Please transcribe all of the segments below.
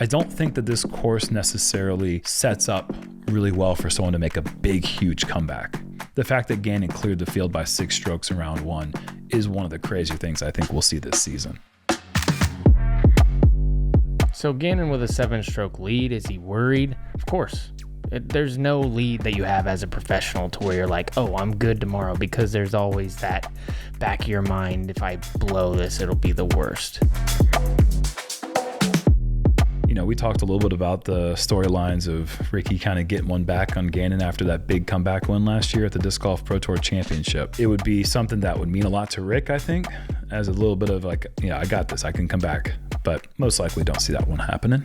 I don't think that this course necessarily sets up really well for someone to make a big, huge comeback. The fact that Gannon cleared the field by 6 strokes in round 1 is one of the crazier things I think we'll see this season. So Gannon with a 7-stroke lead, is he worried? Of course. There's no lead that you have as a professional to where you're like, oh, I'm good tomorrow, because there's always that back of your mind, if I blow this, it'll be the worst. You know, we talked a little bit about the storylines of Ricky kind of getting one back on Gannon after that big comeback win last year at the Disc Golf Pro Tour Championship. It would be something that would mean a lot to Rick, I think, as a little bit of like, yeah, I got this, I can come back. But most likely don't see that one happening.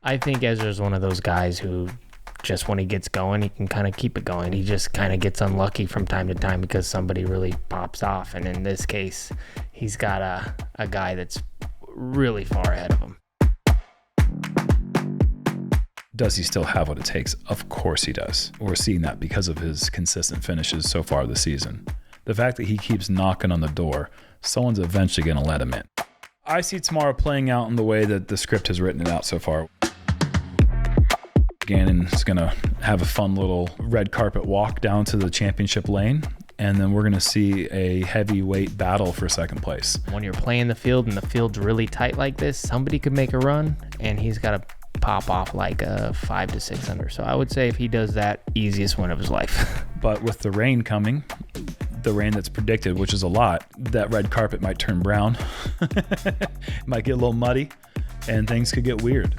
I think Ezra's one of those guys who just when he gets going, he can kind of keep it going. He just kind of gets unlucky from time to time because somebody really pops off. And in this case, he's got a guy that's really far ahead of him. Does he still have what it takes? Of course he does. We're seeing that because of his consistent finishes so far this season. The fact that he keeps knocking on the door, someone's eventually going to let him in. I see tomorrow playing out in the way that the script has written it out so far. Gannon's going to have a fun little red carpet walk down to the championship lane, and then we're going to see a heavyweight battle for second place. When you're playing the field and the field's really tight like this, somebody could make a run, and he's got to pop off like a 5 to 6 under. So I would say if he does that, easiest win of his life. But with the rain coming, the rain that's predicted, which is a lot, that red carpet might turn brown. It might get a little muddy, and things could get weird.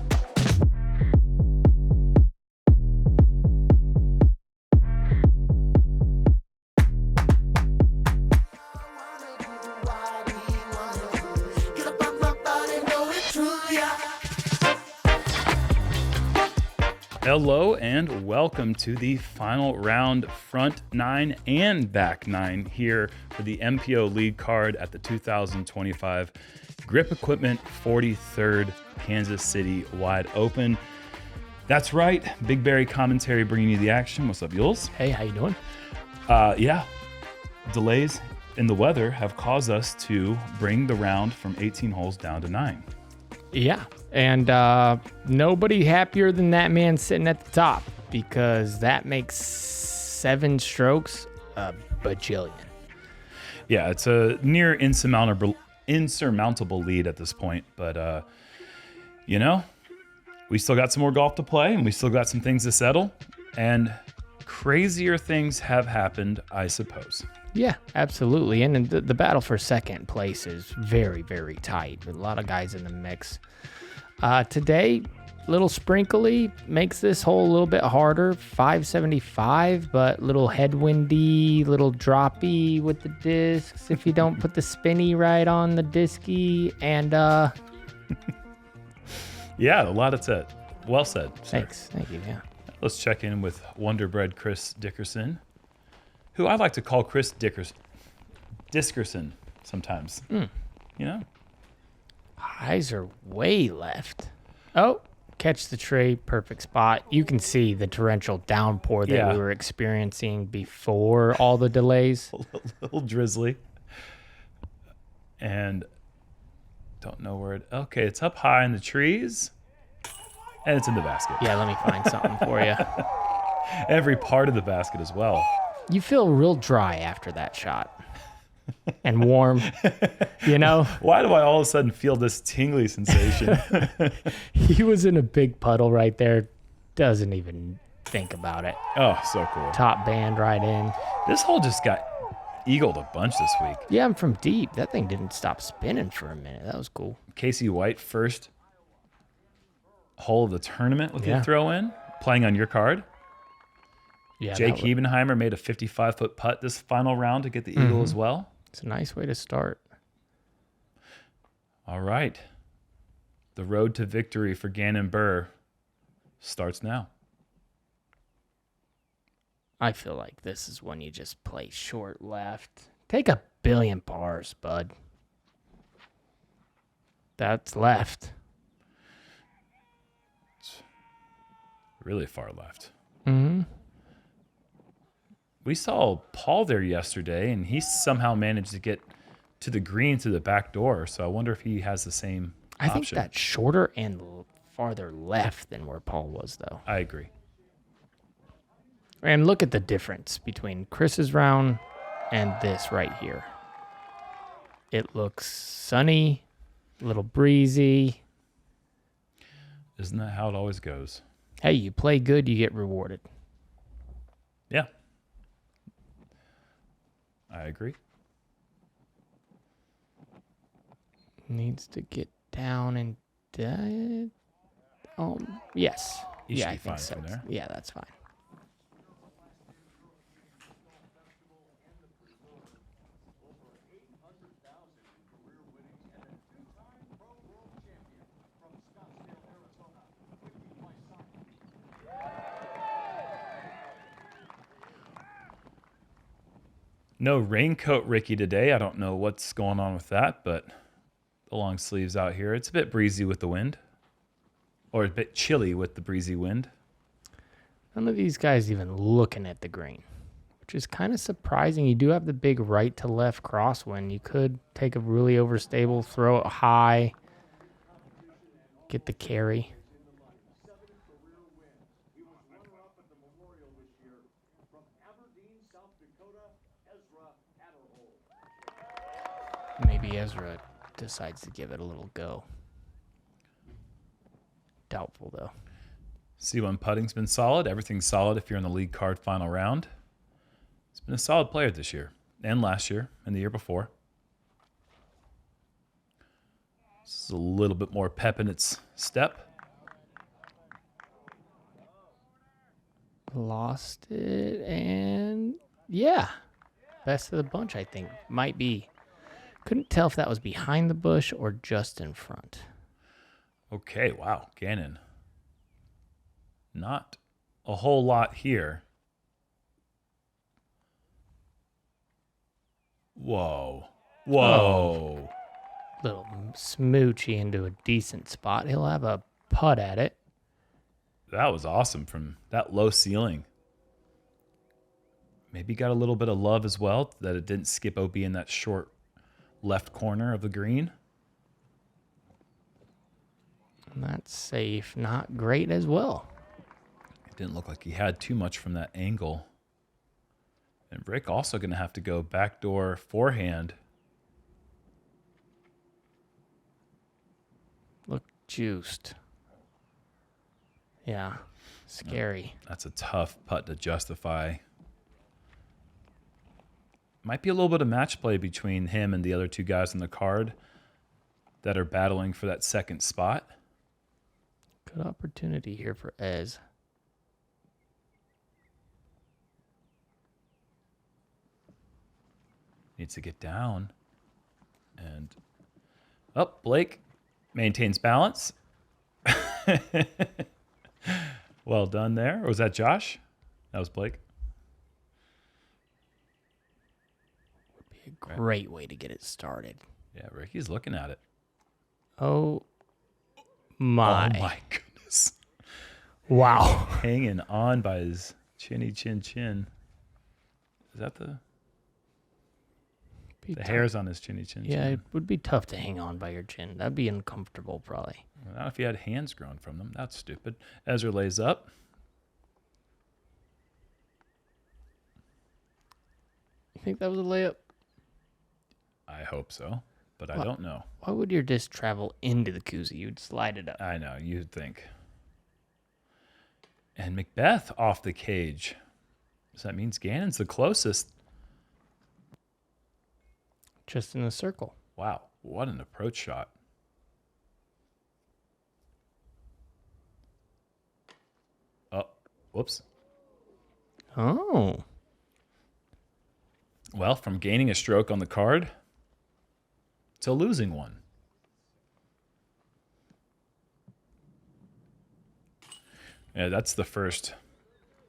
Hello and welcome to the final round front 9 and back 9 here for the MPO lead card at the 2025 Grip Equipment 43rd Kansas City Wide Open. That's right, BigBarri commentary bringing you the action. What's up, Yules? Hey, how you doing? Yeah, delays in the weather have caused us to bring the round from 18 holes down to 9. Yeah, and nobody happier than that man sitting at the top, because that makes 7 strokes a bajillion. Yeah, it's a near insurmountable lead at this point, but you know, we still got some more golf to play, and we still got some things to settle, and crazier things have happened, I suppose. Yeah, absolutely. And the battle for second place is very, very tight with a lot of guys in the mix. Today, little sprinkly makes this hole a little bit harder. 575, but little headwindy, little droppy with the discs if you don't put the spinny right on the disky. And yeah, a lot of said. Well said, sir. Thanks. Thank you. Yeah. Let's check in with Wonderbread Chris Dickerson, who I like to call Chris Diskerson sometimes. You know? Eyes are way left. Oh, catch the tree, perfect spot. You can see the torrential downpour that we were experiencing before all the delays. A little drizzly. And don't know where it... Okay, it's up high in the trees. And it's in the basket. Yeah, let me find something for you. Every part of the basket as well. You feel real dry after that shot. And warm, you know? Why do I all of a sudden feel this tingly sensation? He was in a big puddle right there. Doesn't even think about it. Oh, so cool. Top band right in. This hole just got eagled a bunch this week. Yeah, I'm from deep. That thing didn't stop spinning for a minute. That was cool. Casey White, first hole of the tournament with the throw in, playing on your card. Yeah, Jake Hebenheimer made a 55-foot putt this final round to get the eagle as well. It's a nice way to start. All right. The road to victory for Gannon Buhr starts now. I feel like this is when you just play short left. Take a billion pars, bud. That's left. It's really far left. Mm-hmm. We saw Paul there yesterday, and he somehow managed to get to the green through the back door. So I wonder if he has the same I think that's shorter and farther left than where Paul was, though. I agree. And look at the difference between Chris's round and this right here. It looks sunny, a little breezy. Isn't that how it always goes? Hey, you play good, you get rewarded. Yeah. I agree. Needs to get down and yes. He should I be think fine so. from there. Yeah, that's fine. No raincoat Ricky today. I don't know what's going on with that, but the long sleeves out here. It's a bit breezy with the wind, or a bit chilly with the breezy wind. None of these guys even looking at the green, which is kind of surprising. You do have the big right to left crosswind. You could take a really overstable, throw it high, get the carry. Maybe Ezra decides to give it a little go. Doubtful, though. C1 putting's been solid. Everything's solid if you're in the league card final round. He's been a solid player this year and last year and the year before. This is a little bit more pep in its step. Lost it, and yeah. Best of the bunch, I think. Might be. Couldn't tell if that was behind the bush or just in front. Okay, wow. Gannon. Not a whole lot here. Whoa. Whoa. Little smoochy into a decent spot. He'll have a putt at it. That was awesome from that low ceiling. Maybe got a little bit of love as well that it didn't skip OB in that short left corner of the green. And that's safe. Not great as well. It didn't look like he had too much from that angle. And Rick also going to have to go backdoor forehand. Look juiced. Yeah, scary. That's a tough putt to justify. Might be a little bit of match play between him and the other two guys on the card that are battling for that second spot. Good opportunity here for Ez. Needs to get down. And Blake maintains balance. Well done there. Or was that Josh? That was Blake. Would be a great way to get it started. Yeah, Ricky's looking at it. Oh my. Oh my goodness. Wow. Hanging on by his chinny chin chin. Is that the hairs on his chinny chin chin? Yeah, it would be tough to hang on by your chin. That'd be uncomfortable probably. Well, not if you had hands grown from them. That's stupid. Ezra lays up. You think that was a layup? I hope so, but I don't know. Why would your disc travel into the koozie? You'd slide it up. I know, you'd think. And McBeth off the cage. So that means Gannon's the closest. Just in the circle. Wow, what an approach shot. Oh, whoops. Oh. Well, from gaining a stroke on the card to losing one. Yeah, that's the first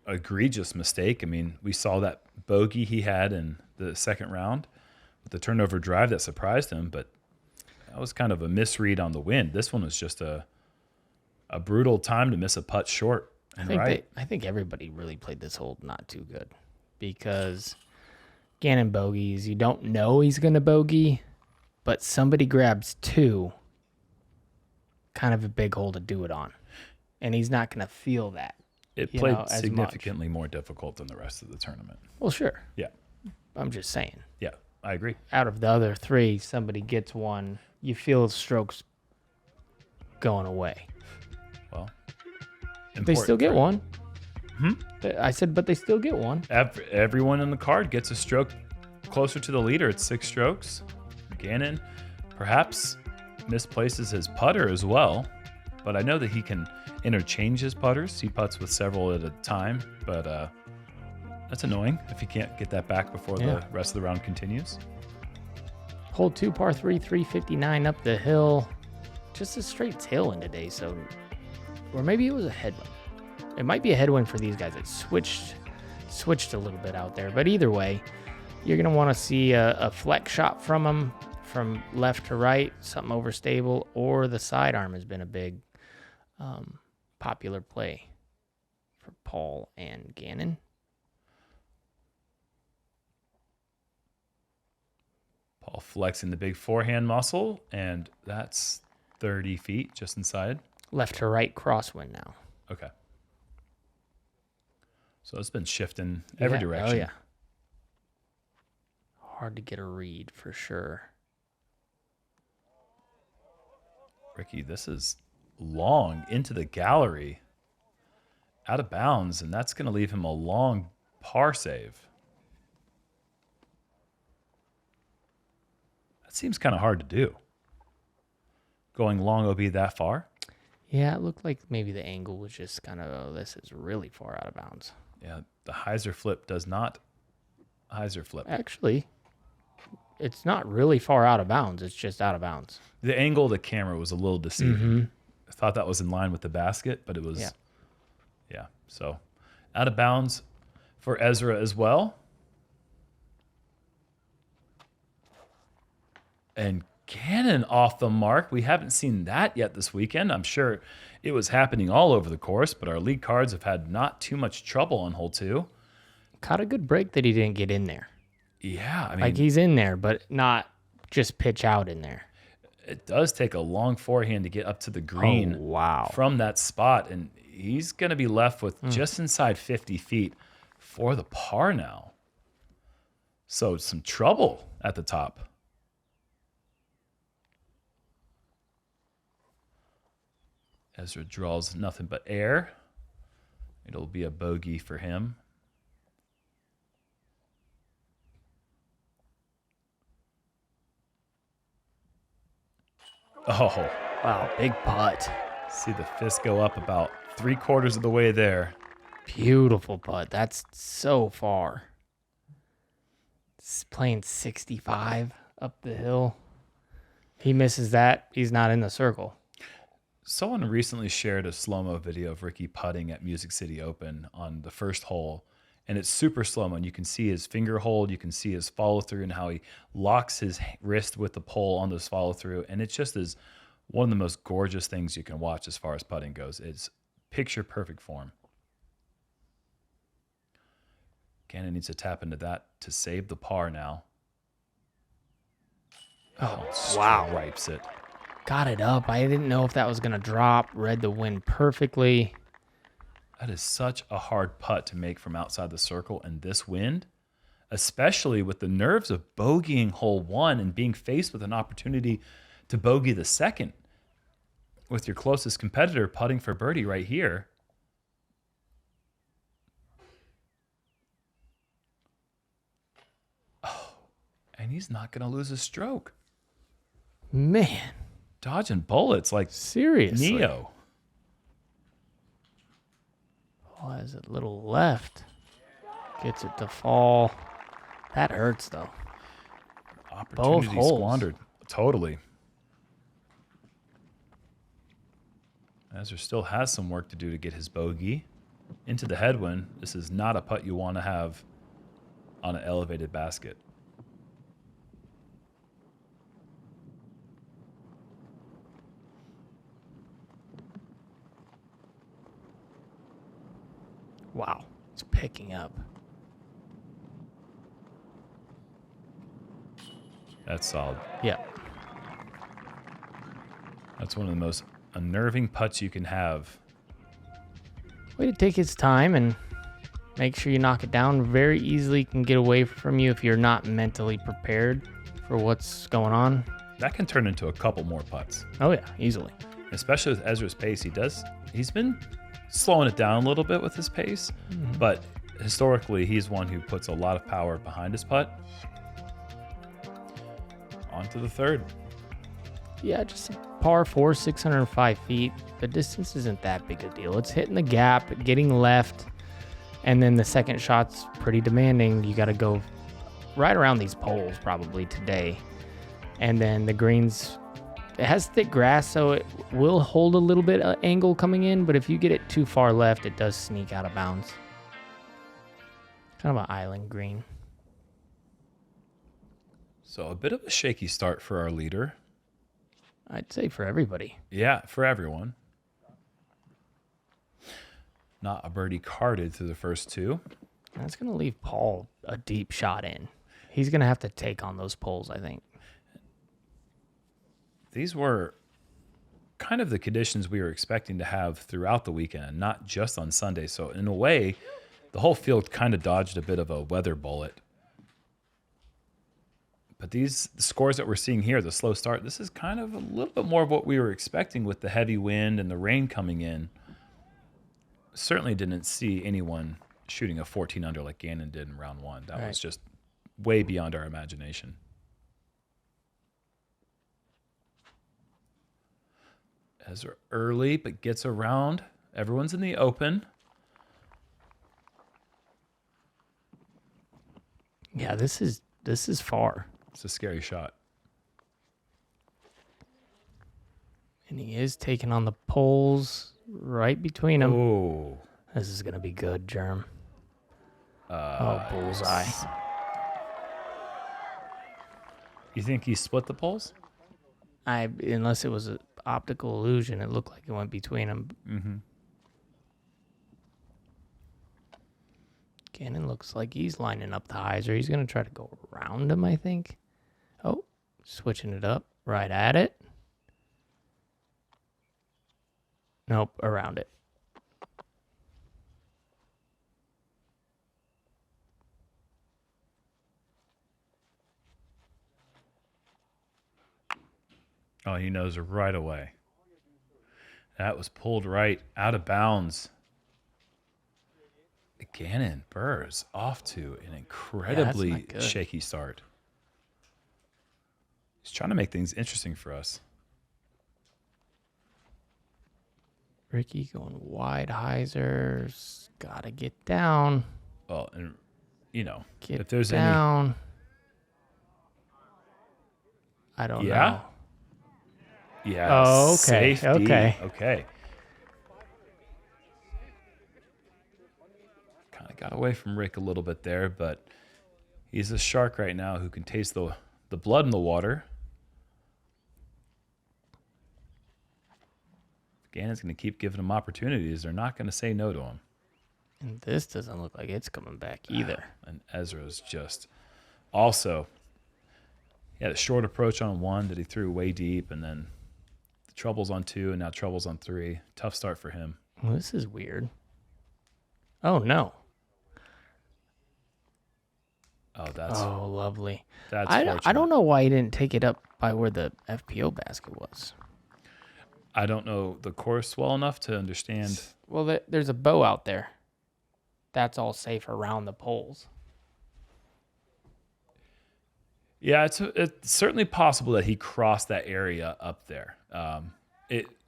egregious mistake. I mean, we saw that bogey he had in the second round with the turnover drive that surprised him, but that was kind of a misread on the wind. This one was just a brutal time to miss a putt short. I think everybody really played this hole not too good because Gannon bogeys. You don't know he's going to bogey, but somebody grabs two kind of a big hole to do it on. And he's not going to feel that. It played significantly more difficult than the rest of the tournament. Well, sure. Yeah. I'm just saying. Yeah, I agree. Out of the other 3, somebody gets one, you feel strokes going away. Well, they still get one. Hmm? I said, but they still get one. Everyone in the card gets a stroke closer to the leader. It's 6 strokes. Gannon perhaps misplaces his putter as well, but I know that he can interchange his putters. He putts with several at a time, but that's annoying if he can't get that back before the rest of the round continues. Hole 2, par 3, 359 up the hill. Just a straight tailwind today, so... Or maybe it was a headwind. It might be a headwind for these guys. It switched a little bit out there. But either way, you're going to want to see a flex shot from them from left to right, something overstable, or the sidearm has been a big popular play for Paul and Gannon. Paul flexing the big forehand muscle, and that's 30 feet just inside. Left to right crosswind now. Okay. So it's been shifting every direction. Oh, yeah. Hard to get a read for sure. Ricky, this is long into the gallery. Out of bounds, and that's going to leave him a long par save. That seems kind of hard to do. Going long OB that far? Yeah, it looked like maybe the angle was just kind of, oh, this is really far out of bounds. Yeah, the hyzer flip does not hyzer flip. Actually, it's not really far out of bounds. It's just out of bounds. The angle of the camera was a little deceiving. I thought that was in line with the basket, but it was, yeah. So out of bounds for Ezra as well. And Gannon off the mark. We haven't seen that yet this weekend. I'm sure it was happening all over the course, but our lead cards have had not too much trouble on hole 2. Caught a good break that he didn't get in there. Yeah, I mean, like he's in there, but not just pitch out in there. It does take a long forehand to get up to the green from that spot, and he's going to be left with just inside 50 feet for the par now. So some trouble at the top. Ezra draws nothing but air. It'll be a bogey for him. Oh. Wow, big putt. See the fist go up about 3/4 of the way there. Beautiful putt. That's so far. It's playing 65 up the hill. He misses that. He's not in the circle. Someone recently shared a slow-mo video of Ricky putting at Music City Open on the first hole, and it's super slow-mo, and you can see his finger hold, you can see his follow-through and how he locks his wrist with the pole on this follow-through, and it just is one of the most gorgeous things you can watch as far as putting goes. It's picture-perfect form. Gannon needs to tap into that to save the par now. Oh, wow. Stripes it. Got it up. I didn't know if that was going to drop. Read the wind perfectly. That is such a hard putt to make from outside the circle in this wind, especially with the nerves of bogeying hole 1 and being faced with an opportunity to bogey the second with your closest competitor putting for birdie right here. Oh, and he's not going to lose a stroke. Man. Dodging bullets like seriously. Neo. Oh, has a little left. Gets it to fall. That hurts, though. Opportunity squandered. Totally. Ezra still has some work to do to get his bogey into the headwind. This is not a putt you want to have on an elevated basket. Wow, it's picking up. That's solid. Yeah. That's one of the most unnerving putts you can have. Way to take his time and make sure you knock it down. Very easily can get away from you if you're not mentally prepared for what's going on. That can turn into a couple more putts. Oh yeah, easily. Especially with Ezra's pace. He's been slowing it down a little bit with his pace, but historically he's one who puts a lot of power behind his putt. On to the third. Yeah, just a par 4, 605 feet. The distance isn't that big a deal. It's hitting the gap, getting left, and then the second shot's pretty demanding. You got to go right around these poles probably today. And then the greens, it has thick grass, so it will hold a little bit of angle coming in, but if you get it too far left, it does sneak out of bounds. Kind of an island green. So a bit of a shaky start for our leader. I'd say for everybody. Yeah, for everyone. Not a birdie carded through the first two. That's going to leave Paul a deep shot in. He's going to have to take on those poles, I think. These were kind of the conditions we were expecting to have throughout the weekend, not just on Sunday. So in a way, the whole field kind of dodged a bit of a weather bullet. But the scores that we're seeing here, the slow start, this is kind of a little bit more of what we were expecting with the heavy wind and the rain coming in. Certainly didn't see anyone shooting a 14 under like Gannon did in round one. That was just way beyond our imagination. Ezra early, but gets around. Everyone's in the open. Yeah, this is far. It's a scary shot. And he is taking on the poles right between them. Oh. This is going to be good, Jerm. Bullseye. You think he split the poles? Unless it was an optical illusion, it looked like it went between them. Mm-hmm. Gannon looks like he's lining up the hyzer. He's going to try to go around him, I think. Oh, switching it up. Right at it. Nope, around it. Oh, he knows right away. That was pulled right out of bounds. Gannon Buhr's off to an incredibly shaky start. He's trying to make things interesting for us. Ricky going wide hyzers. Gotta get down. Well, and Get if there's down. I don't know. Yeah. Oh, okay. Safety. Okay. Kind of got away from Rick a little bit there, but he's a shark right now who can taste the blood in the water. Gannon's going to keep giving him opportunities. They're not going to say no to him. And this doesn't look like it's coming back either. And Ezra's just also, he had a short approach on one that he threw way deep, and then the troubles on two, and now troubles on three. Tough start for him. Well, this is weird. Oh, no. Oh, that's lovely. That's I don't know why he didn't take it up by where the FPO basket was. I don't know the course well enough to understand. Well, there's a bow out there. That's all safe around the poles. Yeah, it's certainly possible that he crossed that area up there.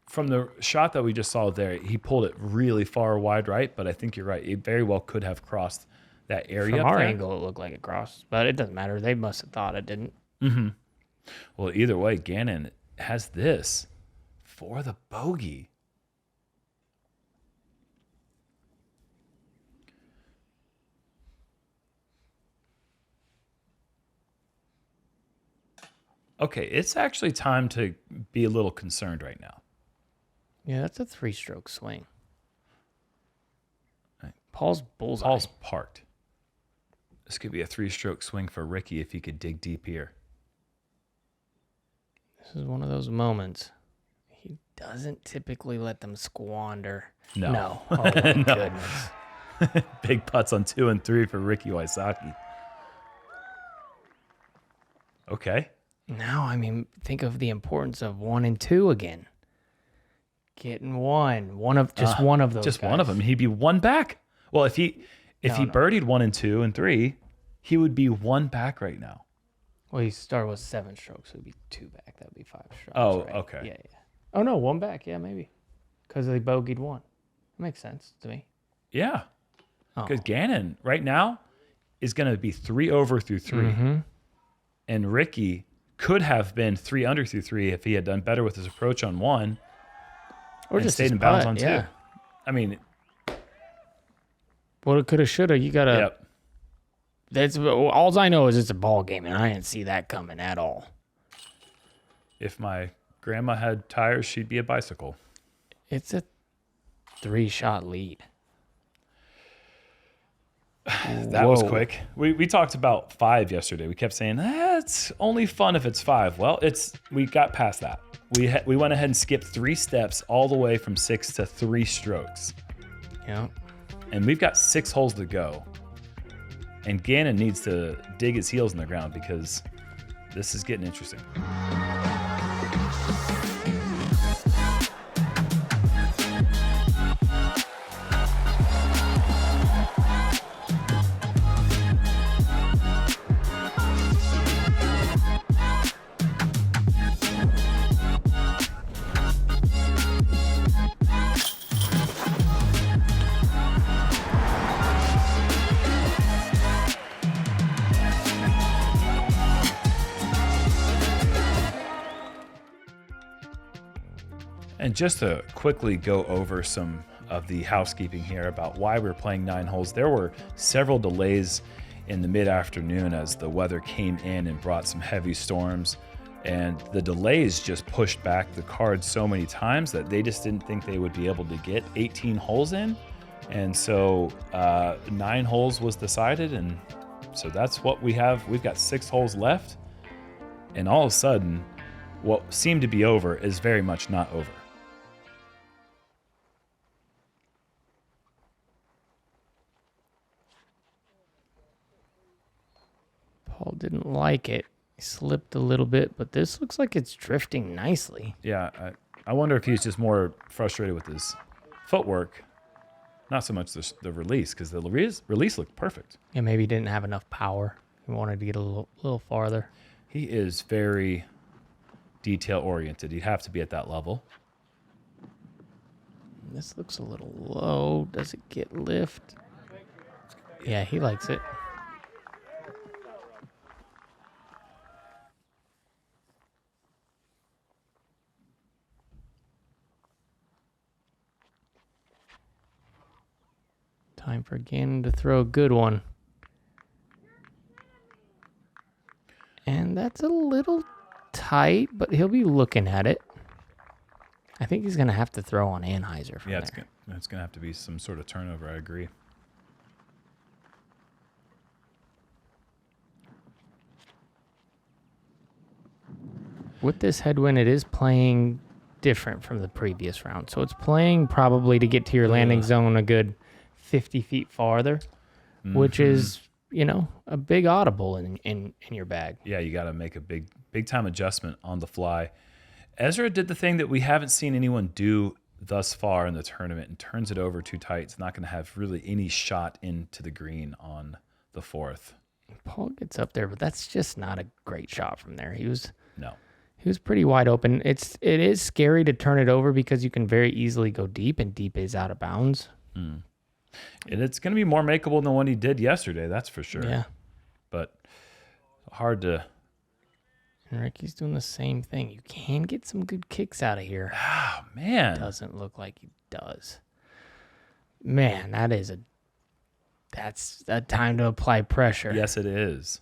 From the shot that we just saw there, he pulled it really far wide right, but I think you're right. It very well could have crossed that area. From up our there. angle, it looked like it crossed, but it doesn't matter. They must have thought it didn't. Mm-hmm. Well, either way, Gannon has this for the bogey. Okay, it's actually time to be a little concerned right now. Yeah, that's a 3-stroke swing. Paul's bullseye. Paul's parked. This could be a 3-stroke swing for Ricky if he could dig deep here. This is one of those moments. He doesn't typically let them squander. No. No. Oh, my No. goodness. Big putts on 2 and 3 for Ricky Wysocki. Okay. Now, I mean, think of the importance of 1 and 2 again. Getting one of those. Just guys. one of them. He'd be one back. Well, if he birdied 1 and 2 and 3, he would be one back right now. Well, he started with 7 strokes, so it'd be 2 back. That'd be 5 strokes. Oh, right? okay. Yeah. Oh no, 1 back. Yeah, maybe because they bogeyed 1. That makes sense to me. Yeah. Oh. Because Gannon right now is going to be 3 over through 3. Mm-hmm. And Ricky could have been 3 under through 3 if he had done better with his approach on 1 Or and just stayed his in bounds putt, on 2. yeah. I mean, Well, it coulda, shoulda. You gotta. yep. That's all I know is it's a ball game, and I didn't see that coming at all. If my grandma had tires, she'd be a bicycle. It's a 3-shot lead. That was quick. We talked about 5 yesterday. We kept saying, it's only fun if it's 5. Well, we got past that. We went ahead and skipped 3 steps all the way from 6 to 3 strokes. Yeah. And we've got 6 holes to go. And Gannon needs to dig his heels in the ground because this is getting interesting. And just to quickly go over some of the housekeeping here about why we're playing 9 holes, there were several delays in the mid-afternoon as the weather came in and brought some heavy storms. And the delays just pushed back the card so many times that they just didn't think they would be able to get 18 holes in. And so 9 holes was decided, and so that's what we have. We've got 6 holes left, and all of a sudden, what seemed to be over is very much not over. Paul didn't like it. He slipped a little bit, but this looks like it's drifting nicely. Yeah, I wonder if he's just more frustrated with his footwork, not so much the release, because the release looked perfect. Yeah, maybe he didn't have enough power. He wanted to get a little farther. He is very detail-oriented. He'd have to be at that level. This looks a little low. Does it get lift? Yeah, he likes it. Time for Gannon to throw a good one. And that's a little tight, but he'll be looking at it. I think he's going to have to throw on Anheuser from Yeah, there. it's going to have to be some sort of turnover, I agree. With this headwind, it is playing different from the previous round. So it's playing probably to get to your landing zone a good 50 feet farther, which is, a big audible in your bag. Yeah, you got to make a big time adjustment on the fly. Ezra did the thing that we haven't seen anyone do thus far in the tournament and turns it over too tight. It's not going to have really any shot into the green on the 4th. Paul gets up there, but that's just not a great shot from there. He was pretty wide open. It is scary to turn it over because you can very easily go deep, and deep is out of bounds. And it's going to be more makeable than what he did yesterday, that's for sure. Yeah. But hard to... And Ricky's doing the same thing. You can get some good kicks out of here. Oh, man. Doesn't look like he does. Man, that's a time to apply pressure. Yes, it is.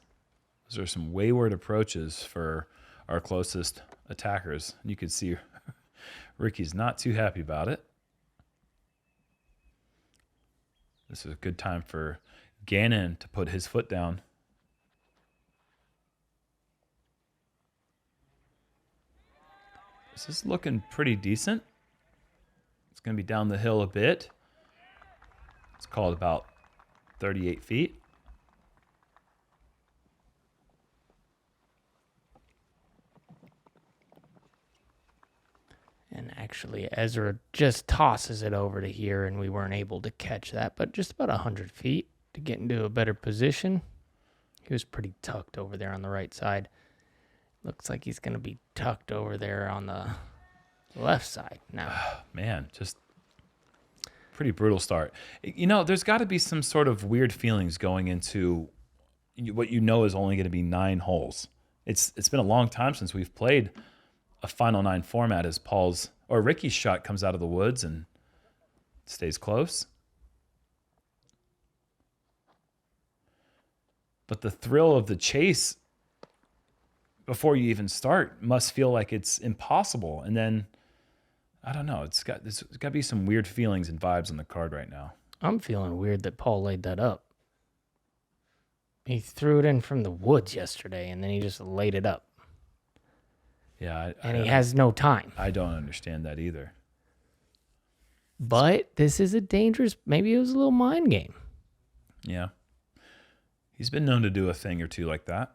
Those are some wayward approaches for our closest attackers. You can see Ricky's not too happy about it. This is a good time for Gannon to put his foot down. This is looking pretty decent. It's going to be down the hill a bit. It's called about 38 feet. And actually, Ezra just tosses it over to here, and we weren't able to catch that, but just about 100 feet to get into a better position. He was pretty tucked over there on the right side. Looks like he's going to be tucked over there on the left side now. Man, just pretty brutal start. You know, there's got to be some sort of weird feelings going into what you know is only going to be 9 holes. It's been a long time since we've played a Final 9 format as Paul's or Ricky's shot comes out of the woods and stays close. But the thrill of the chase before you even start must feel like it's impossible. And then, I don't know, there's got to be some weird feelings and vibes on the card right now. I'm feeling weird that Paul laid that up. He threw it in from the woods yesterday, and then he just laid it up. Yeah. And he has no time. I don't understand that either. But this is a dangerous, maybe it was a little mind game. Yeah. He's been known to do a thing or two like that.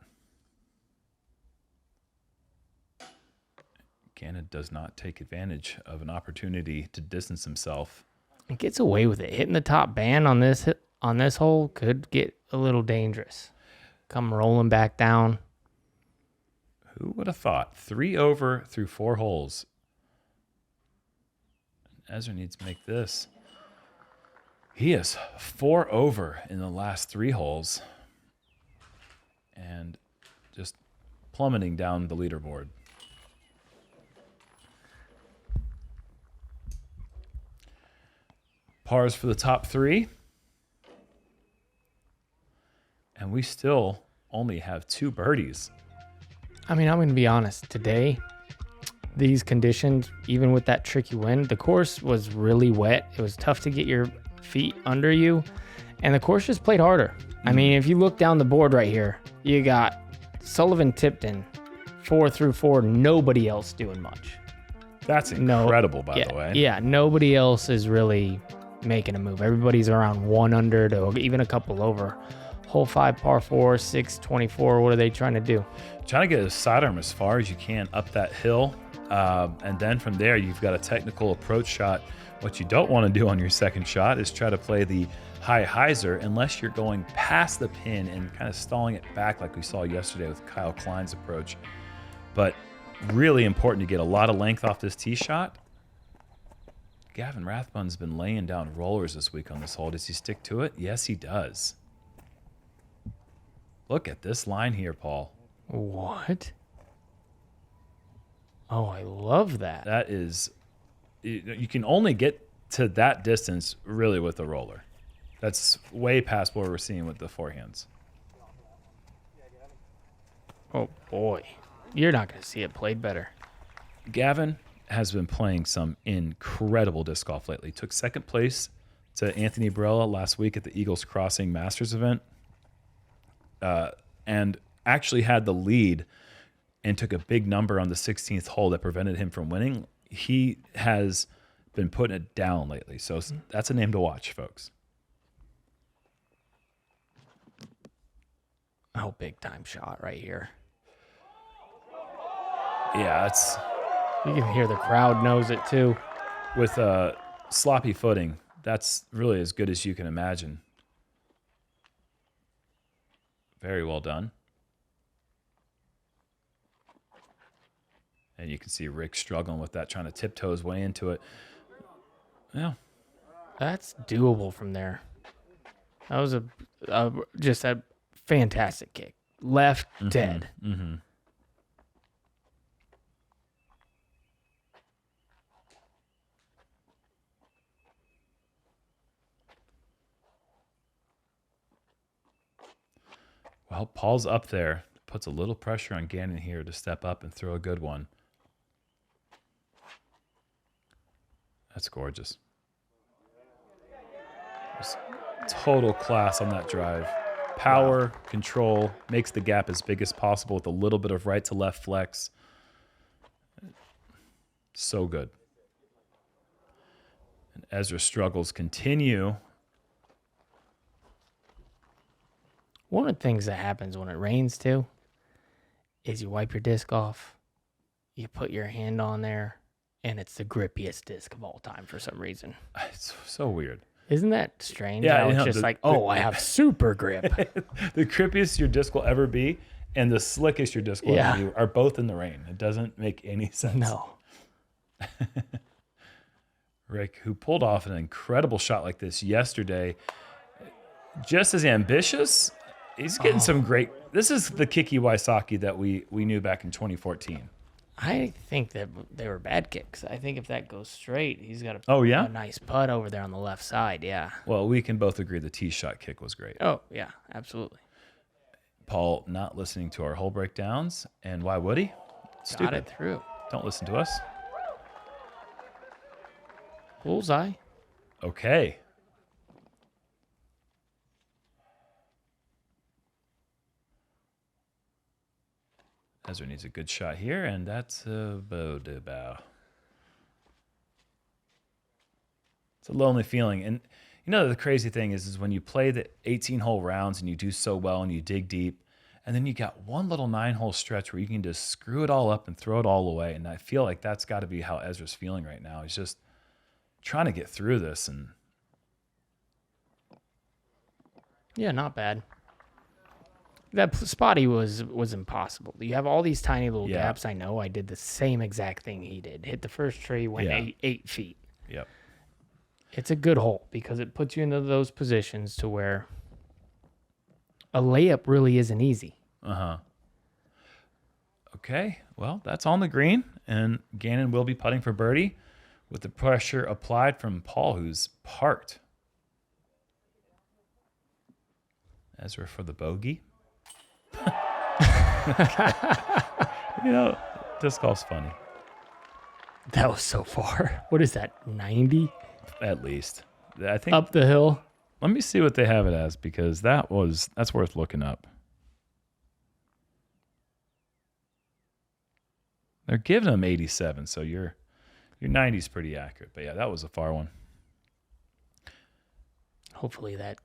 Gannon does not take advantage of an opportunity to distance himself. He gets away with it. Hitting the top band on this hole could get a little dangerous. Come rolling back down. Who would have thought? 3 over through 4 holes. Ezra needs to make this. He is 4 over in the last 3 holes. And just plummeting down the leaderboard. Pars for the top 3. And we still only have 2 birdies. I mean, I'm going to be honest. Today, these conditions, even with that tricky wind, the course was really wet. It was tough to get your feet under you. And the course just played harder. I mean, if you look down the board right here, you got Sullivan Tipton, 4 through 4, nobody else doing much. That's incredible, by the way. Yeah, nobody else is really making a move. Everybody's around 1 under to even a couple over. Hole 5, par 4, 6, 24. What are they trying to do? Trying to get a sidearm as far as you can up that hill. And then from there, you've got a technical approach shot. What you don't want to do on your second shot is try to play the high hyzer unless you're going past the pin and kind of stalling it back like we saw yesterday with Kyle Klein's approach. But really important to get a lot of length off this tee shot. Gavin Rathbun's been laying down rollers this week on this hole. Does he stick to it? Yes, he does. Look at this line here, Paul. What? Oh, I love that. That is, you can only get to that distance really with a roller. That's way past what we're seeing with the forehands. Oh, boy. You're not going to see it played better. Gavin has been playing some incredible disc golf lately. Took second place to Anthony Barella last week at the Eagles Crossing Masters event. And actually had the lead and took a big number on the 16th hole that prevented him from winning. He has been putting it down lately. So that's a name to watch, folks. Oh, big time shot right here. Yeah, it's... You can hear the crowd knows it too. With sloppy footing, that's really as good as you can imagine. Very well done. And you can see Rick struggling with that, trying to tiptoe his way into it. Yeah. That's doable from there. That was just a fantastic kick. Left, dead. Mm-hmm. Well, Paul's up there. Puts a little pressure on Gannon here to step up and throw a good one. That's gorgeous. Just total class on that drive. Power, control, makes the gap as big as possible with a little bit of right to left flex. So good. And Ezra's struggles continue. One of the things that happens when it rains too is you wipe your disc off, you put your hand on there, and it's the grippiest disc of all time for some reason. It's so weird. Isn't that strange? Yeah, How it's just I have super grip. The grippiest your disc will ever be and the slickest your disc will ever be are both in the rain. It doesn't make any sense. No. Rick, who pulled off an incredible shot like this yesterday, just as ambitious. He's getting some great. This is the kicky Wysocki that we knew back in 2014. I think that they were bad kicks. I think if that goes straight, he's got a nice putt over there on the left side. Yeah. Well, we can both agree the tee shot kick was great. Oh, yeah, absolutely. Paul not listening to our hole breakdowns, and why would he? Stupid. Got it through. Don't listen to us. Bullseye. Okay. Ezra needs a good shot here, and that's a bow de bow. It's a lonely feeling. And you know, the crazy thing is when you play the 18-hole rounds and you do so well and you dig deep, and then you got one little 9-hole stretch where you can just screw it all up and throw it all away. And I feel like that's got to be how Ezra's feeling right now. He's just trying to get through this. And yeah, not bad. That spotty was impossible. You have all these tiny little gaps. I know I did the same exact thing he did. Hit the first tree, went 8 feet. Yep. It's a good hole because it puts you into those positions to where a layup really isn't easy. Uh-huh. Okay, well, that's on the green, and Gannon will be putting for birdie with the pressure applied from Paul, who's parked. Ezra for the bogey. You know, disc golf's funny. That was so far. What is that, 90? At least. I think up the hill. Let me see what they have it as, because that's worth looking up. They're giving them 87, so your 90's pretty accurate. But yeah, that was a far one. Hopefully that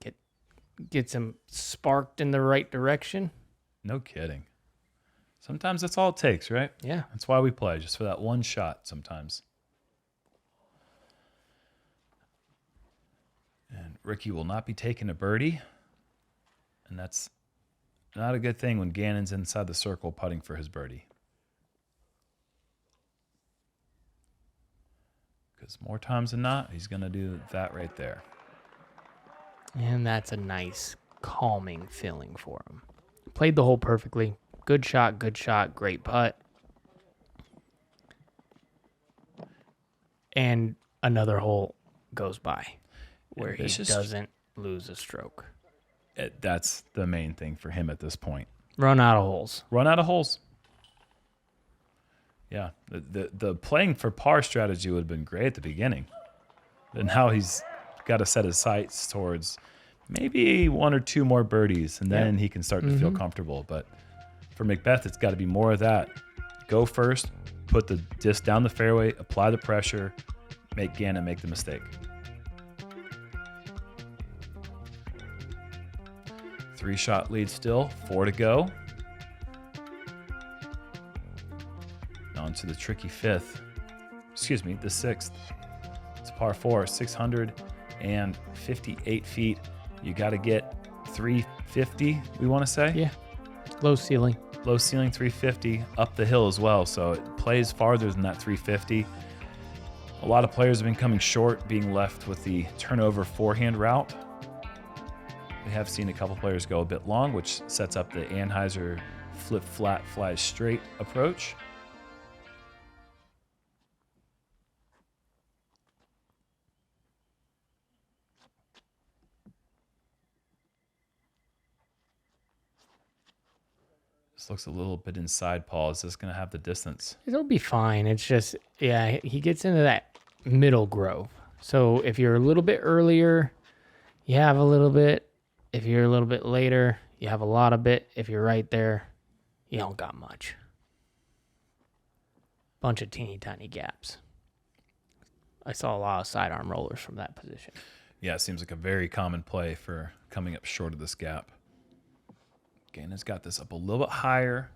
gets him sparked in the right direction. No kidding. Sometimes that's all it takes, right? Yeah. That's why we play, just for that one shot sometimes. And Ricky will not be taking a birdie. And that's not a good thing when Gannon's inside the circle putting for his birdie. Because more times than not, he's going to do that right there. And that's a nice, calming feeling for him. Played the hole perfectly. Good shot, great putt. And another hole goes by where he doesn't lose a stroke. That's the main thing for him at this point. Run out of holes. Run out of holes. Yeah, the playing for par strategy would have been great at the beginning. And now he's got to set his sights towards maybe 1 or 2 more birdies, and then he can start to feel comfortable. But for McBeth, it's got to be more of that. Go first, put the disc down the fairway, apply the pressure, make Gannon make the mistake. 3-shot lead still, 4 to go. On to the tricky 5th. Excuse me, the 6th. It's par 4, 658 feet. You got to get 350, we want to say? Yeah. Low ceiling. Low ceiling 350, up the hill as well. So it plays farther than that 350. A lot of players have been coming short, being left with the turnover forehand route. We have seen a couple players go a bit long, which sets up the Anheuser flip flat, fly straight approach. This looks a little bit inside, Paul. Is this going to have the distance? It'll be fine. It's just, yeah, he gets into that middle grove. So if you're a little bit earlier, you have a little bit. If you're a little bit later, you have a lot of bit. If you're right there, you don't got much. Bunch of teeny tiny gaps. I saw a lot of sidearm rollers from that position. Yeah, it seems like a very common play for coming up short of this gap. Gannon's got this up a little bit higher,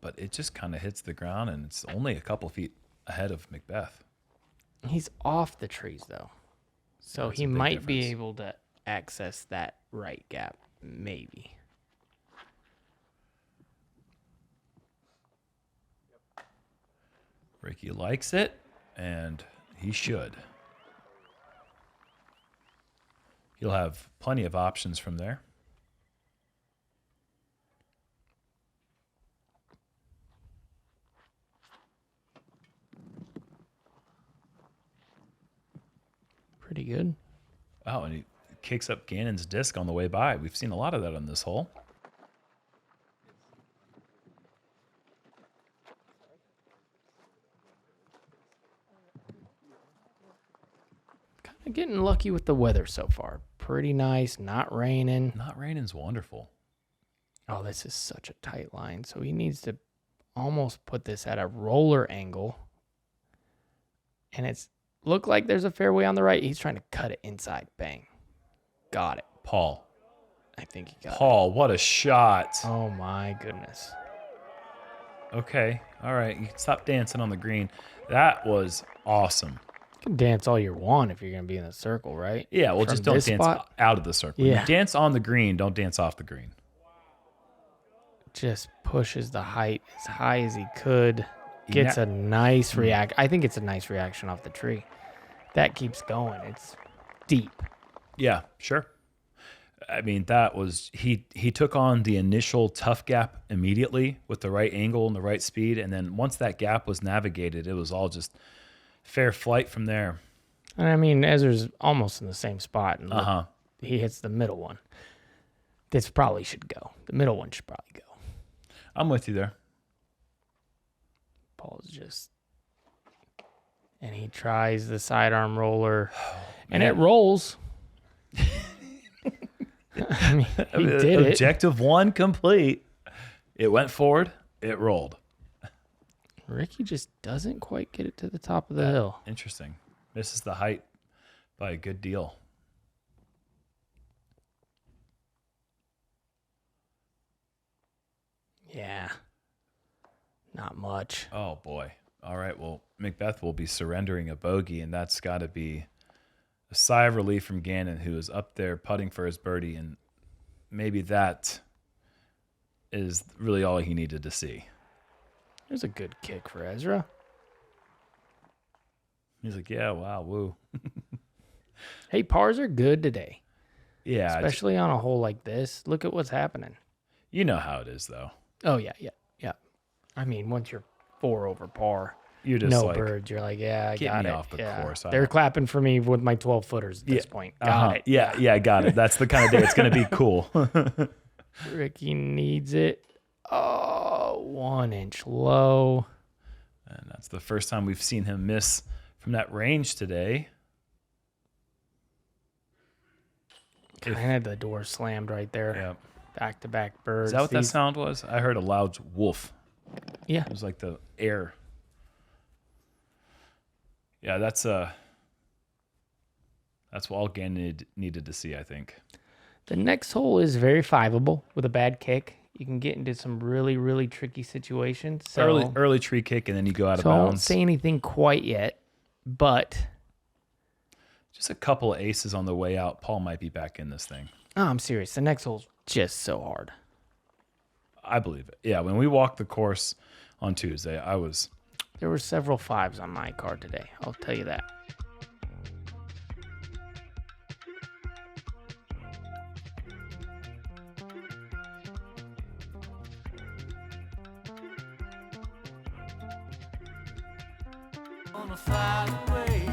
but it just kind of hits the ground, and it's only a couple feet ahead of McBeth. He's off the trees, though. So That's he a big might be difference. able to access that right gap, maybe. Ricky likes it, and he should. He'll have plenty of options from there. Pretty good. Wow, and he kicks up Gannon's disc on the way by. We've seen a lot of that on this hole. Kind of getting lucky with the weather so far. Pretty nice, not raining. Not raining's wonderful. Oh, this is such a tight line. So he needs to almost put this at a roller angle. And it's look like there's a fairway on the right. He's trying to cut it inside. Bang. Got it. Paul. I think he got Paul, what a shot. it. Oh, my goodness. Okay, all right. You can stop dancing on the green. That was awesome. You can dance all you want if you're going to be in the circle, right? Yeah, well, From just don't this dance spot? out of the circle. Yeah. You dance on the green, don't dance off the green. Just pushes the height as high as he could. Yeah. Gets a nice react. I think it's a nice reaction off the tree. That keeps going. It's deep. Yeah, sure. I mean, that was he took on the initial tough gap immediately with the right angle and the right speed, and then once that gap was navigated, it was all just fair flight from there. And I mean, Ezra's almost in the same spot. And Uh-huh. he hits the middle one. This probably should go. The middle one should probably go. I'm with you there. Paul's just... And he tries the sidearm roller. And it rolls. I mean, he did it. Objective one complete. It went forward. It rolled. Ricky just doesn't quite get it to the top of the hill. Interesting. Misses the height by a good deal. Yeah. Not much. Oh, boy. All right. Well, McBeth will be surrendering a bogey, and that's got to be a sigh of relief from Gannon, who is up there putting for his birdie, and maybe that is really all he needed to see. There's a good kick for Ezra. He's like, yeah, wow, woo. Hey, pars are good today. Yeah. Especially on a hole like this. Look at what's happening. You know how it is, though. Oh, yeah. I mean, once you're 4 over par, You're just no like, birds. You're like, yeah, I get got me it. off the Yeah. course. They're clapping for me with my 12-footers at this point. Got it. Yeah, got it. That's the kind of day it's going to be cool. Ricky needs it. Oh, 1 inch low. And that's the first time we've seen him miss from that range today. Kind of the door slammed right there. Yeah. Back-to-back birds. Is that what that sound was? I heard a loud wolf. Yeah. It was like the air. Yeah, that's all Gannon needed to see, I think. The next hole is very fiveable with a bad kick. You can get into some really, really tricky situations. So Early tree kick, and then you go out of I won't bounds. say anything quite yet, but Just a couple of aces on the way out. Paul might be back in this thing. oh, I'm serious. The next hole's just so hard. I believe it. Yeah, when we walked the course on Tuesday, There were several 5s on my card today. I'll tell you that. Gonna fly away.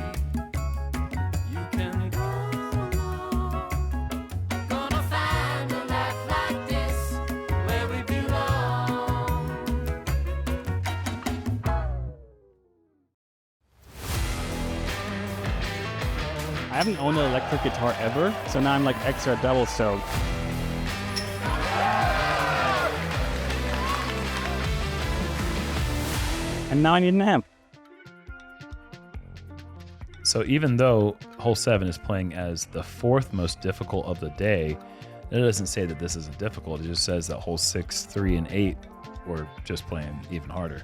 You can go alone. Gonna find a life like this where we belong. I haven't owned an electric guitar ever, so now I'm like extra double soaked. And now I need an amp. So even though hole 7 is playing as the 4th most difficult of the day, it doesn't say that this isn't difficult. It just says that hole 6, 3, and 8 were just playing even harder.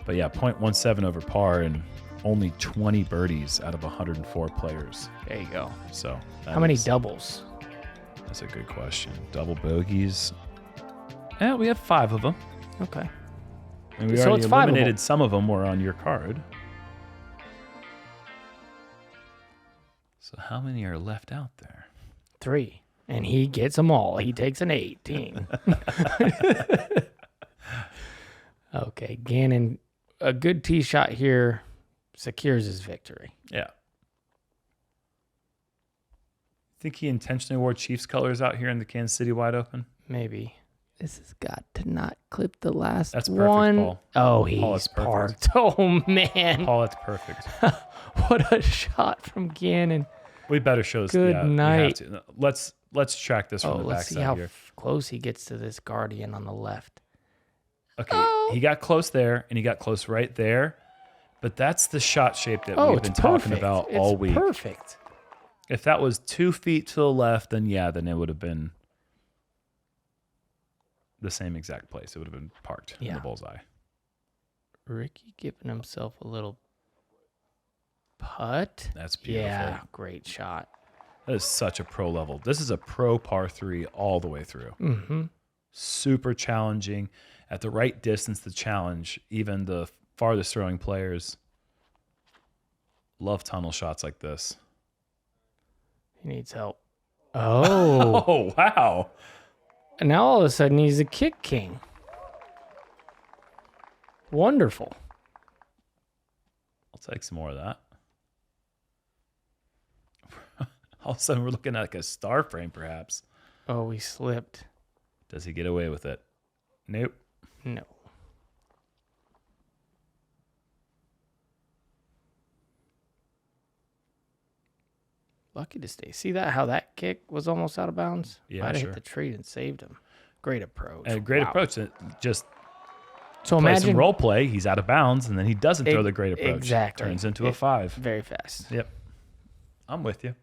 But yeah, 0.17 over par and only 20 birdies out of 104 players. There you go. So How many doubles? That's a good question. Double bogeys. Yeah, we had 5 of them. Okay. And we So already it's 5 of them. eliminated some of them were on your card. So how many are left out there? 3. And he gets them all. He takes an 18. Okay, Gannon, a good tee shot here secures his victory. Yeah. Think he intentionally wore Chiefs colors out here in the Kansas City Wide Open? Maybe. This has got to not clip the last That's perfect, one. Paul. Oh, Paul, he's it's perfect. parked. Oh, man. Paul, that's perfect. What a shot from Gannon. We better show this. Good yeah, we have night. to. Let's track this from Oh, the let's see backside how here. close he gets to this Guardian on the left. Okay, he got close there, and he got close right there. But that's the shot shape that we've it's been talking perfect. about It's all week. Perfect. If that was 2 feet to the left, then it would have been the same exact place. It would have been parked in the bullseye. Ricky giving himself a little putt. That's beautiful. Yeah, great shot. That is such a pro level. This is a pro par 3 all the way through. Mm-hmm. Super challenging. At the right distance to challenge, even the farthest throwing players love tunnel shots like this. He needs help. Oh. Oh, wow. And now all of a sudden he's a kick king. Wonderful. I'll take some more of that. All of a sudden we're looking at like a star frame perhaps. Oh, he slipped. Does he get away with it? Nope. No. Lucky to stay. See that? How that kick was almost out of bounds? Yeah, Might have sure. hit the tree and saved him. Great approach. A great Wow. approach. Just So play imagine some role play. He's out of bounds, and then he doesn't throw the great approach. Exactly. Turns into a 5. Very fast. Yep. I'm with you.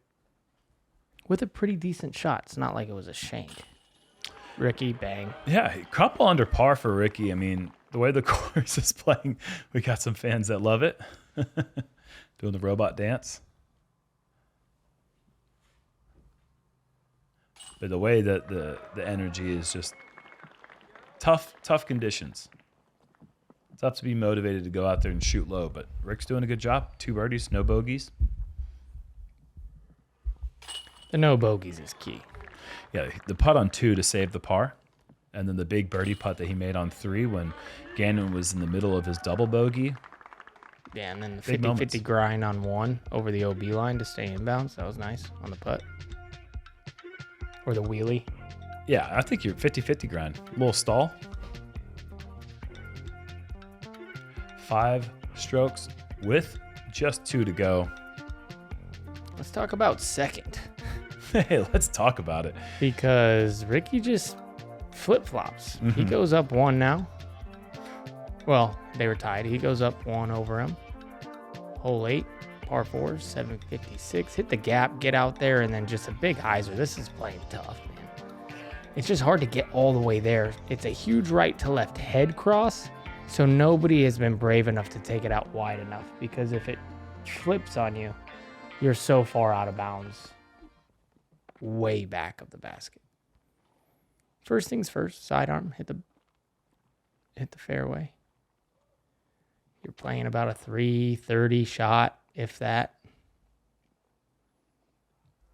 With a pretty decent shot. It's not like it was a shank. Ricky, bang. Yeah, a couple under par for Ricky. I mean, the way the course is playing, we got some fans that love it. Doing the robot dance. But the way that the energy is just tough conditions. Tough to be motivated to go out there and shoot low, but Rick's doing a good job. 2 birdies, no bogeys. The no bogeys is key. Yeah, the putt on 2 to save the par, and then the big birdie putt that he made on 3 when Gannon was in the middle of his double bogey. Yeah, and then the Big 50-50 grind on 1 over the OB line to stay inbounds. That was nice on the putt. Or the wheelie. Yeah, I think you're 50-50 grind. A little stall. 5 strokes with just 2 to go. Let's talk about second. Hey, let's talk about it. Because Ricky just flip-flops. He Mhm. goes up 1 now. Well, they were tied. He goes up 1 over him. Hole 8, par 4, 756. Hit the gap, get out there, and then just a big hyzer. This is playing tough, man. It's just hard to get all the way there. It's a huge right to left head cross, so nobody has been brave enough to take it out wide enough, because if it flips on you, you're so far out of bounds, way back of the basket. First things first, sidearm, hit the fairway. You're playing about a 330 shot, if that.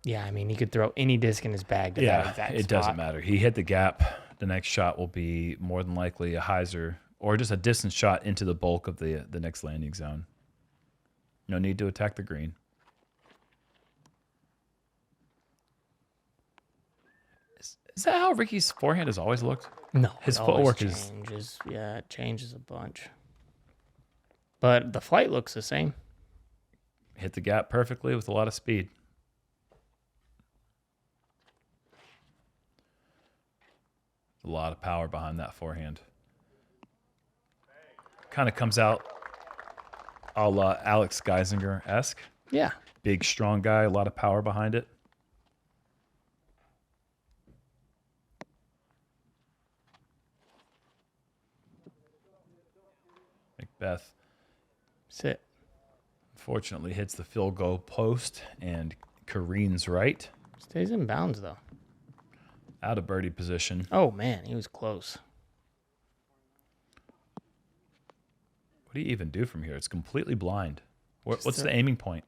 Yeah, I mean, he could throw any disc in his bag to that Yeah, exact it spot. doesn't matter. He hit the gap. The next shot will be more than likely a hyzer or just a distance shot into the bulk of the next landing zone. No need to attack the green. Is that how Ricky's forehand has always looked? No, His it always footwork is- changes. Yeah, it changes a bunch. But the flight looks the same. Hit the gap perfectly with a lot of speed. A lot of power behind that forehand. Kind of comes out a la Alex Geisinger-esque. Yeah, big, strong guy, a lot of power behind it. McBeth Sit. unfortunately hits the field goal post and careens right. Stays in bounds, though. Out of birdie position. Oh, man, he was close. What do you even do from here? It's completely blind. What's a- the aiming point?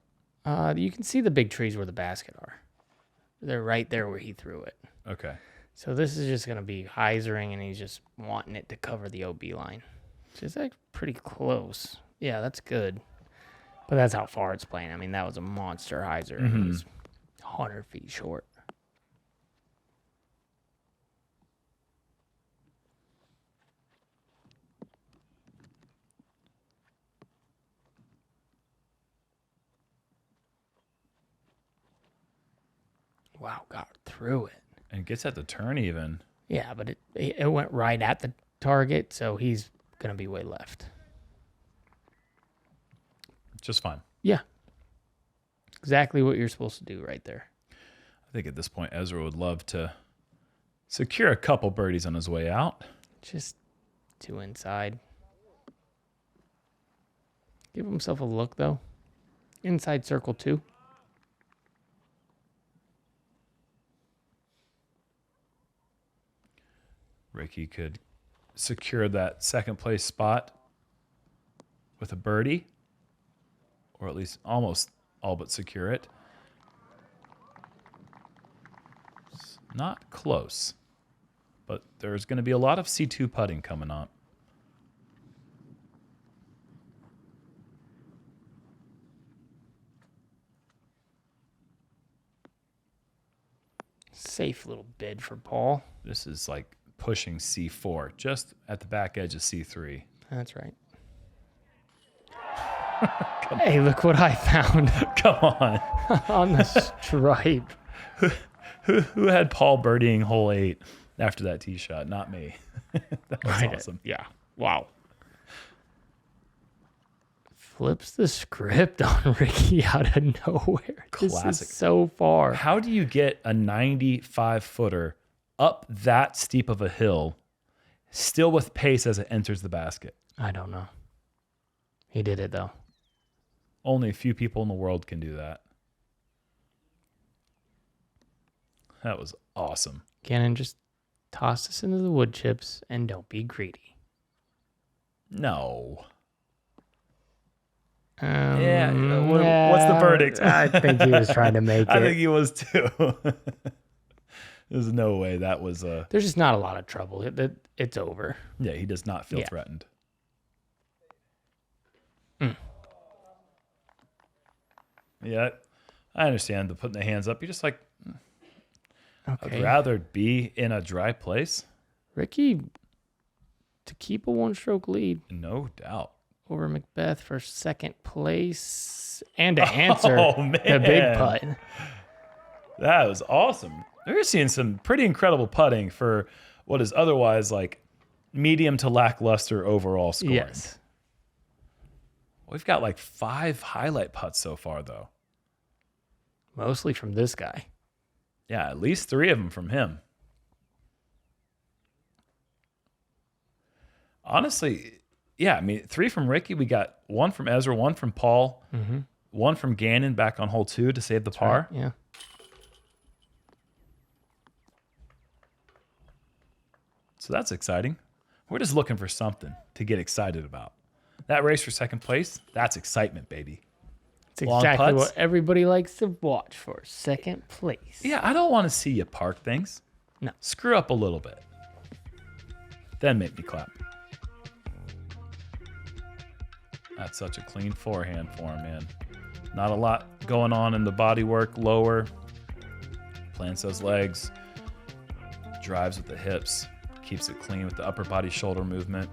You can see the big trees where the basket are. They're right there where he threw it. Okay. So this is just going to be hyzering, and he's just wanting it to cover the OB line. Which is like pretty close. Yeah, that's good. But that's how far it's playing. I mean, that was a monster hyzer. And he's 100 feet short. Wow, got through it. And gets at the turn even. Yeah, but it went right at the target, so he's going to be way left. Just fine. Yeah. Exactly what you're supposed to do right there. I think at this point, Ezra would love to secure a couple birdies on his way out. Just 2 inside. Give himself a look, though. Inside circle 2. Ricky could secure that second place spot with a birdie, or at least almost all but secure it. It's not close, but there's going to be a lot of C2 putting coming up. Safe little bid for Paul. This is like pushing C4, just at the back edge of C3. That's right. Hey, look what I found Come on. on the stripe. Who had Paul birdieing hole 8 after that tee shot? Not me. That was awesome. Yeah. Wow. Flips the script on Ricky out of nowhere. This Classic. is so far. How do you get a 95-footer up that steep of a hill, still with pace as it enters the basket? I don't know. He did it, though. Only a few people in the world can do that. That was awesome. Gannon, just toss this into the wood chips and don't be greedy. No. What's What's the verdict? I think he was trying to make I it. think he was too. There's no way that was a... There's just not a lot of trouble. It's over. Yeah, he does not feel Yeah. threatened. Yeah, I understand the putting the hands up. You're just like, Okay. I'd rather be in a dry place. Ricky, to keep a one-stroke lead No doubt. over McBeth for second place and to answer Oh, the man. big putt. That was awesome. We're seeing some pretty incredible putting for what is otherwise like medium to lackluster overall scoring. Yes. We've got like 5 highlight putts so far, though. Mostly from this guy. Yeah, at least 3 of them from him. Honestly, yeah, I mean, 3 from Ricky. We got 1 from Ezra, 1 from Paul, 1 from Gannon back on hole 2 to save the par. Right, yeah. So that's exciting. We're just looking for something to get excited about. That race for second place, that's excitement, baby. It's Long exactly putts? what everybody likes to watch for second place. Yeah, I don't want to see you park things. No. Screw up a little bit. Then make me clap. That's such a clean forehand for him, man. Not a lot going on in the body work lower. Plants those legs. Drives with the hips. Keeps it clean with the upper body shoulder movement.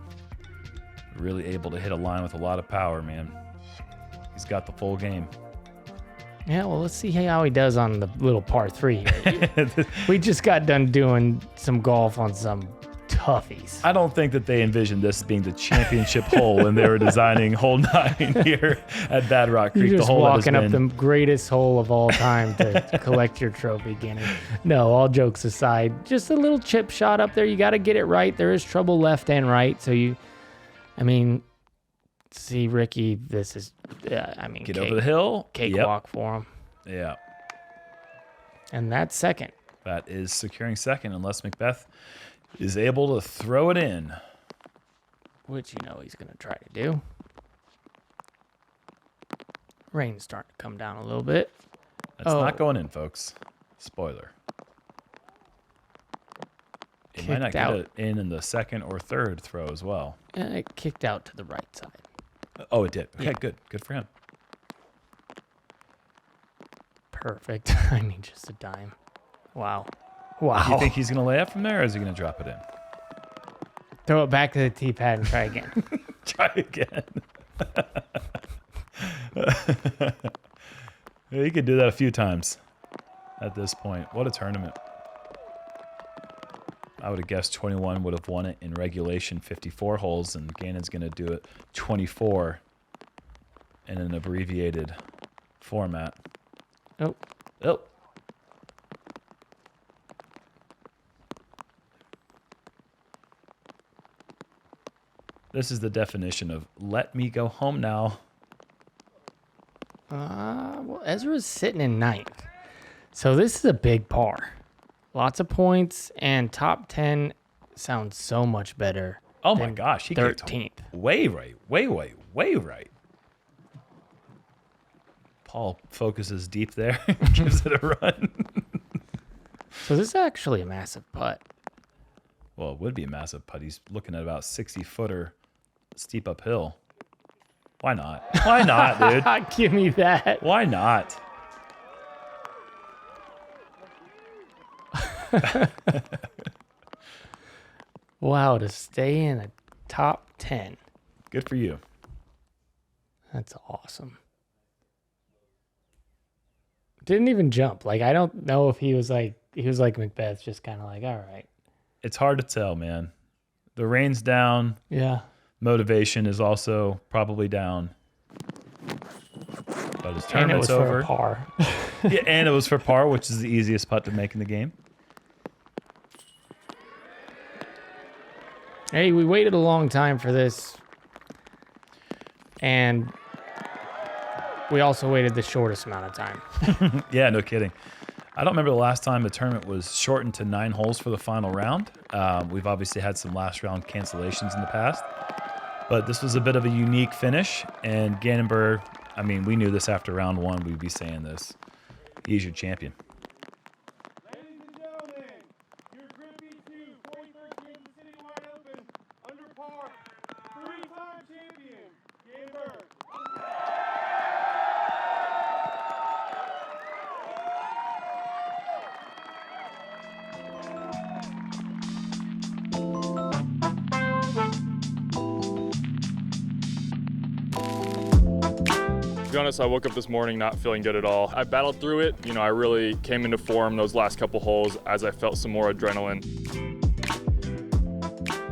Really able to hit a line with a lot of power, man. He's got the full game. Yeah, well, let's see how he does on the little par 3 here. We just got done doing some golf on some toughies. I don't think that they envisioned this being the championship hole when they were designing hole 9 here at Bad Rock Creek. You're just the hole walking that up has been, the greatest hole of all time to collect your trophy, Gannon. No, all jokes aside, just a little chip shot up there. You got to get it right. There is trouble left and right. So see, Ricky, this is, get over the hill. Cakewalk for him. Yeah. And that's second. That is securing second unless McBeth is able to throw it in. Which he's going to try to do. Rain's starting to come down a little bit. That's not going in, folks. Spoiler. It might not get it in the second or third throw as well. It kicked out to the right side. Oh, it did. Okay, Yeah. good. Good for him. Perfect. Just a dime. Wow. Wow. Do you think he's going to lay up from there, or is he going to drop it in? Throw it back to the tee pad and try again. Try again. Yeah, he could do that a few times at this point. What a tournament. I would have guessed 21 would have won it in regulation 54 holes, and Gannon's going to do it 24 in an abbreviated format. Oh. Oh. This is the definition of let me go home now. Well, Ezra's sitting in ninth. So this is a big par. Lots of points, and top 10 sounds so much better. Oh my gosh, he kicked 13th. way right, way right. Paul focuses deep there, gives it a run. So this is actually a massive putt. Well, it would be a massive putt. He's looking at about 60-footer steep uphill. Why not? Why not, dude? Give me that. Why not? Wow, to stay in a top 10. Good for you. That's awesome. Didn't even jump. I don't know if he was like McBeth, just kind of like, all right. It's hard to tell, man. The rain's down. Yeah. Motivation is also probably down. But his tournament's and it was over. For a par. Yeah, and it was for par, which is the easiest putt to make in the game. Hey, we waited a long time for this. And we also waited the shortest amount of time. Yeah, no kidding. I don't remember the last time a tournament was shortened to 9 holes for the final round. We've obviously had some last round cancellations in the past. But this was a bit of a unique finish. And Gannon Buhr, we knew this after round 1. We'd be saying this. He's your champion. Ladies and gentlemen, your Group B2 2013 Citywide Open under par 3-time champion, Gannon Buhr. To be honest, I woke up this morning not feeling good at all. I battled through it. I really came into form those last couple holes as I felt some more adrenaline.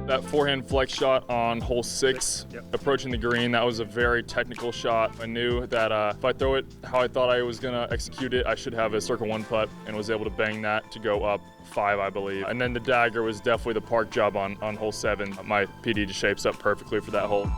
That forehand flex shot on hole 6, approaching the green, that was a very technical shot. I knew that if I throw it how I thought I was gonna execute it, I should have a circle 1 putt, and was able to bang that to go up 5, I believe. And then the dagger was definitely the park job on hole 7. My PD just shapes up perfectly for that hole.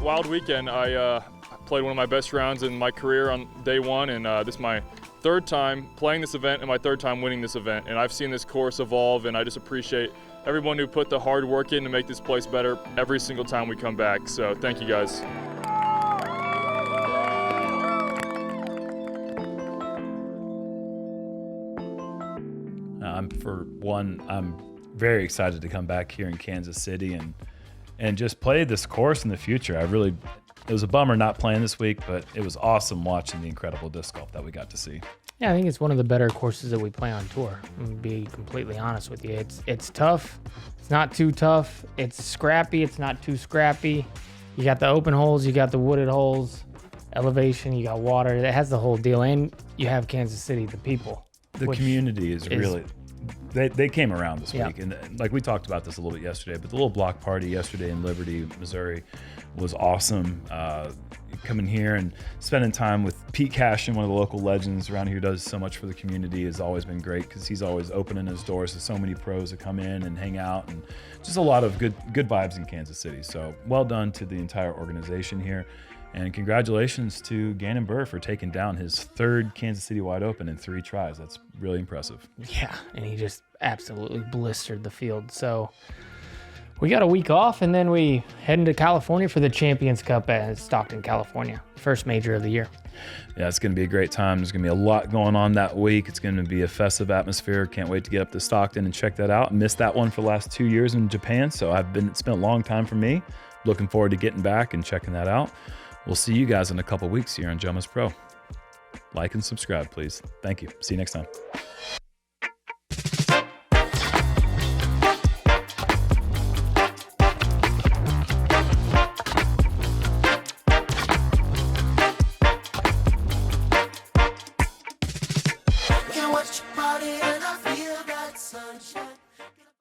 Wild weekend. I played one of my best rounds in my career on day 1, and this is my 3rd time playing this event and my 3rd time winning this event. And I've seen this course evolve, and I just appreciate everyone who put the hard work in to make this place better every single time we come back. So thank you guys. I'm very excited to come back here in Kansas City and just play this course in the future. It was a bummer not playing this week, but it was awesome watching the incredible disc golf that we got to see. Yeah, I think it's one of the better courses that we play on tour. I'm gonna be completely honest with you. It's tough. It's not too tough. It's scrappy. It's not too scrappy. You got the open holes. You got the wooded holes. Elevation. You got water. It has the whole deal. And you have Kansas City, the people. The community is really they came around this Yeah. week, and like we talked about this a little bit yesterday, but the little block party yesterday in Liberty, Missouri was awesome. Coming here and spending time with Pete Cashin, one of the local legends around here who does so much for the community, has always been great because he's always opening his doors to so many pros that come in and hang out, and just a lot of good vibes in Kansas City. So well done to the entire organization here. And congratulations to Gannon Buhr for taking down his 3rd Kansas City Wide Open in 3 tries. That's really impressive. Yeah, and he just absolutely blistered the field. So we got a week off, and then we head into California for the Champions Cup at Stockton, California. First major of the year. Yeah, it's going to be a great time. There's going to be a lot going on that week. It's going to be a festive atmosphere. Can't wait to get up to Stockton and check that out. Missed that one for the last 2 years in Japan, so it's been a long time for me. Looking forward to getting back and checking that out. We'll see you guys in a couple weeks here on JomezPro. Like and subscribe, please. Thank you. See you next time. Can watch your body and I feel that sunshine.